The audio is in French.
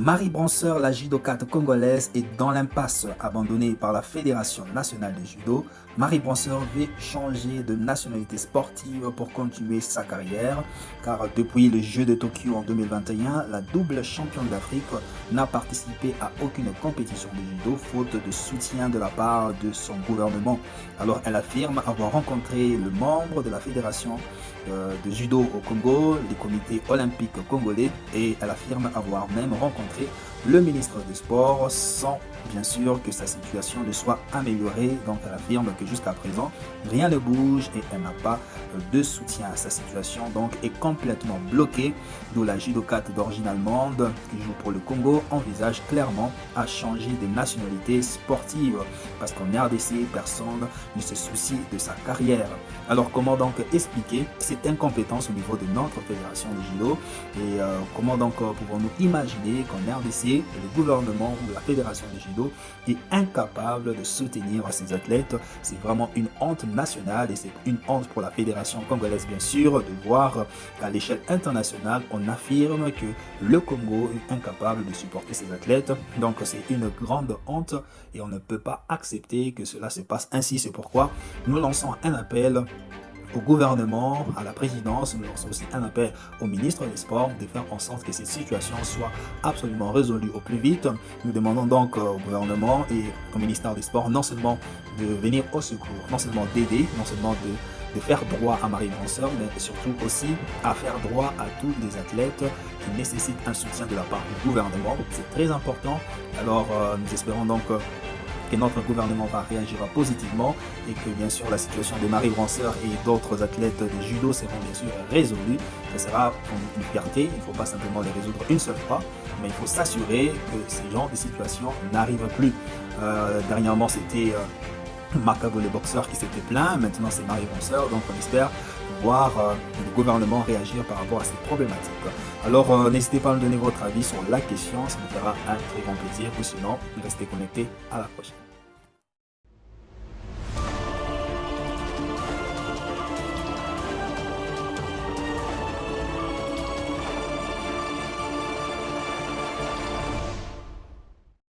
Marie Branceur, la judokate congolaise, est dans l'impasse. Abandonnée par la Fédération nationale de judo, Marie Branceur veut changer de nationalité sportive pour continuer sa carrière, car depuis le Jeux de Tokyo en 2021, la double championne d'Afrique n'a participé à aucune compétition de judo, faute de soutien de la part de son gouvernement. Alors elle affirme avoir rencontré le membre de la Fédération de judo au Congo, les comités olympiques congolais, et elle affirme avoir même rencontré le ministre des Sports sans bien sûr que sa situation ne soit améliorée. Donc elle affirme que jusqu'à présent rien ne bouge et elle n'a pas de soutien. Sa situation donc est complètement bloquée, d'où la judokate d'origine allemande qui joue pour le Congo envisage clairement à changer de nationalité sportive, parce qu'en RDC personne ne se soucie de sa carrière. Alors comment donc expliquer cette incompétence au niveau de notre fédération de judo, et comment donc pouvons-nous imaginer qu'en RDC le gouvernement ou la fédération de judo est incapable de soutenir ses athlètes? C'est vraiment une honte nationale, et c'est une honte pour la fédération congolaise bien sûr de voir qu'à l'échelle internationale on affirme que le Congo est incapable de supporter ses athlètes. Donc c'est une grande honte et on ne peut pas accepter que cela se passe ainsi. C'est pourquoi nous lançons un appel au gouvernement, à la présidence. Nous lançons aussi un appel au ministre des Sports de faire en sorte que cette situation soit absolument résolue au plus vite. Nous demandons donc au gouvernement et au ministère des Sports non seulement de venir au secours, non seulement d'aider, non seulement de faire droit à Marie Branceur, mais surtout aussi à faire droit à tous les athlètes qui nécessitent un soutien de la part du gouvernement. C'est très important. Alors nous espérons donc que notre gouvernement va réagir positivement et que bien sûr la situation de Marie Branceur et d'autres athlètes de judo seront bien sûr résolues. Ce sera une fierté. Il ne faut pas simplement les résoudre une seule fois, mais il faut s'assurer que ces genres de situations n'arrivent plus. Dernièrement c'était Macabo le boxeur qui s'était plaint, maintenant c'est Marie Branceur, donc on espère voir le gouvernement réagir par rapport à ces problématiques. Alors n'hésitez pas à me donner votre avis sur la question, ça me fera un très grand plaisir, ou sinon restez connectés. À la prochaine.